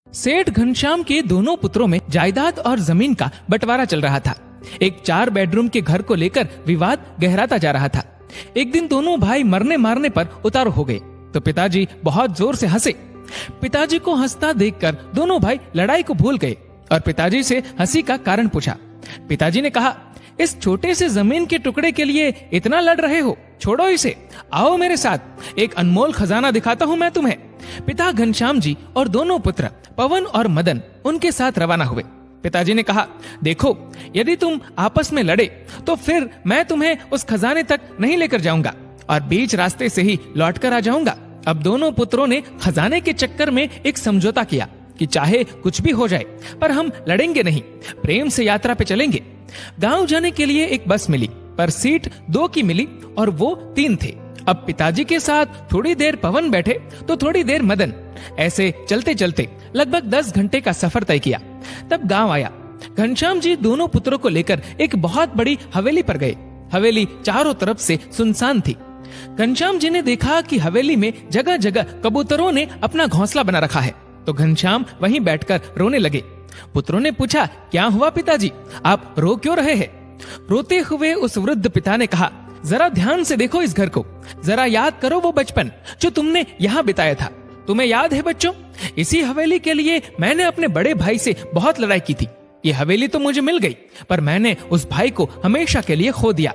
सेठ घनश्याम के दोनों पुत्रों में जायदाद और जमीन का बंटवारा चल रहा था। एक 4 बेडरूम के घर को लेकर विवाद गहराता जा रहा था। एक दिन दोनों भाई मरने मारने पर उतार हो गए तो पिताजी बहुत जोर से हंसे। पिताजी को हंसता देखकर दोनों भाई लड़ाई को भूल गए और पिताजी से हंसी का कारण पूछा। पिताजी ने कहा, इस छोटे से जमीन के टुकड़े के लिए इतना लड़ रहे हो, छोड़ो इसे, आओ मेरे साथ, एक अनमोल खजाना दिखाता हूँ मैं तुम्हें। पिता घनश्याम जी और दोनों पुत्र पवन और मदन उनके साथ रवाना हुए। पिताजी ने कहा, देखो, यदि तुम आपस में लड़े तो फिर मैं तुम्हें उस खजाने तक नहीं लेकर जाऊंगा और बीच रास्ते से ही लौट कर आ जाऊंगा। अब दोनों पुत्रों ने खजाने के चक्कर में एक समझौता किया कि चाहे कुछ भी हो जाए पर हम लड़ेंगे नहीं, प्रेम से यात्रा पे चलेंगे। गांव जाने के लिए एक बस मिली पर सीट 2 की मिली और वो 3 थे। अब पिताजी के साथ थोड़ी देर पवन बैठे तो थोड़ी देर मदन। ऐसे चलते चलते लगभग 10 घंटे का सफर तय किया। तब गांव आया। घनश्याम जी दोनों पुत्रों को लेकर एक बहुत बड़ी हवेली पर गए। हवेली चारों तरफ से सुनसान थी। घनश्याम जी ने देखा कि हवेली में जगह जगह कबूतरों ने अपना घोंसला बना रखा है तो घनश्याम वहीं बैठकर रोने लगे। पुत्रों ने पूछा, क्या हुआ पिताजी, आप रो क्यों रहे हैं? रोते हुए उस वृद्ध पिता ने कहा, जरा ध्यान से देखो इस घर को, जरा याद करो वो बचपन जो तुमने यहाँ बिताया था। तुम्हें याद है बच्चों, इसी हवेली के लिए मैंने अपने बड़े भाई से बहुत लड़ाई की थी। ये हवेली तो मुझे मिल गई पर मैंने उस भाई को हमेशा के लिए खो दिया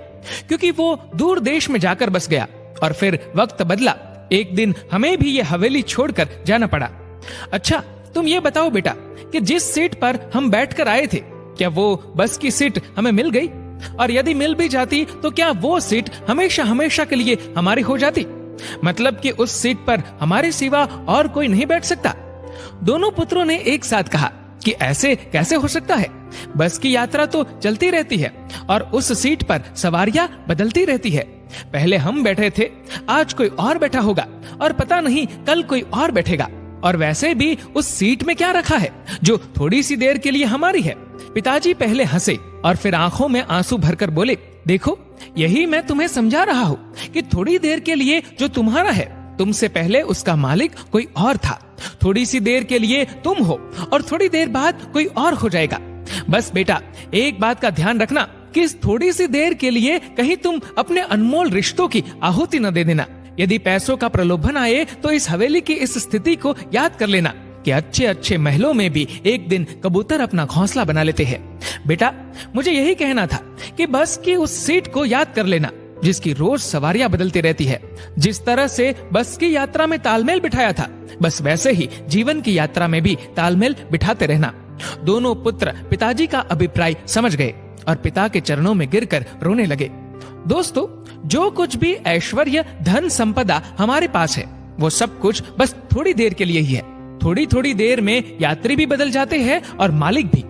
क्योंकि वो दूर देश में जाकर बस गया और फिर वक्त बदला। एक दिन हमें भी ये हवेली छोड़कर जाना पड़ा। अच्छा, तुम ये बताओ बेटा कि जिस सीट पर हम बैठकर आए थे क्या वो बस की सीट हमें मिल गई? और यदि मिल भी जाती तो क्या वो सीट हमेशा हमेशा के लिए हमारी हो जाती? मतलब कि उस सीट पर हमारे सिवा और कोई नहीं बैठ सकता? दोनों पुत्रों ने एक साथ कहा कि ऐसे कैसे हो सकता है? बस की यात्रा तो चलती रहती है और उस सीट पर सवारियां बदलती रहती है। पहले हम बैठे थे, आज कोई और बैठा होगा और पता नहीं कल कोई और बैठेगा। और वैसे भी उस सीट में क्या रखा है जो थोड़ी सी देर के लिए हमारी है? पिताजी पहले हंसे और फिर आंखों में आंसू भरकर बोले, देखो, यही मैं तुम्हें समझा रहा हूँ कि थोड़ी देर के लिए जो तुम्हारा है, तुमसे पहले उसका मालिक कोई और था। थोड़ी सी देर के लिए तुम हो और थोड़ी देर बाद कोई और हो जाएगा। बस बेटा, एक बात का ध्यान रखना कि इस थोड़ी सी देर के लिए कहीं तुम अपने अनमोल रिश्तों की आहुति न दे देना। यदि पैसों का प्रलोभन आए तो इस हवेली की इस स्थिति को याद कर लेना कि अच्छे अच्छे महलों में भी एक दिन कबूतर अपना घोंसला बना लेते हैं। बेटा, मुझे यही कहना था कि बस की उस सीट को याद कर लेना जिसकी रोज सवारियां बदलती रहती है। जिस तरह से बस की यात्रा में तालमेल बिठाया था, बस वैसे ही जीवन की यात्रा में भी तालमेल बिठाते रहना। दोनों पुत्र पिताजी का अभिप्राय समझ गए और पिता के चरणों में गिरकर रोने लगे। दोस्तों, जो कुछ भी ऐश्वर्य, धन, संपदा हमारे पास है वो सब कुछ बस थोड़ी देर के लिए ही है। थोड़ी थोड़ी देर में यात्री भी बदल जाते हैं और मालिक भी।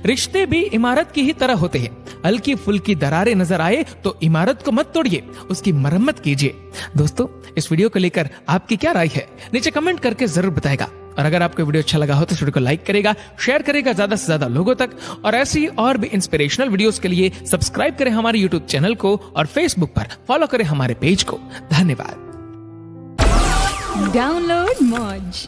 रिश्ते भी इमारत की ही तरह होते हैं। हल्की फुल्की दरारें नजर आए तो इमारत को मत तोड़िए, उसकी मरम्मत कीजिए। दोस्तों, इस वीडियो को लेकर आपकी क्या राय है नीचे कमेंट करके जरूर बताएगा। और अगर आपको वीडियो अच्छा लगा हो तो वीडियो को लाइक करेगा, शेयर करेगा ज्यादा से ज्यादा लोगों तक। और ऐसी और भी इंस्पिरेशनल वीडियोस के लिए सब्सक्राइब करें हमारे यूट्यूब चैनल को और फेसबुक पर फॉलो करें हमारे पेज को। धन्यवाद। डाउनलोड मौज।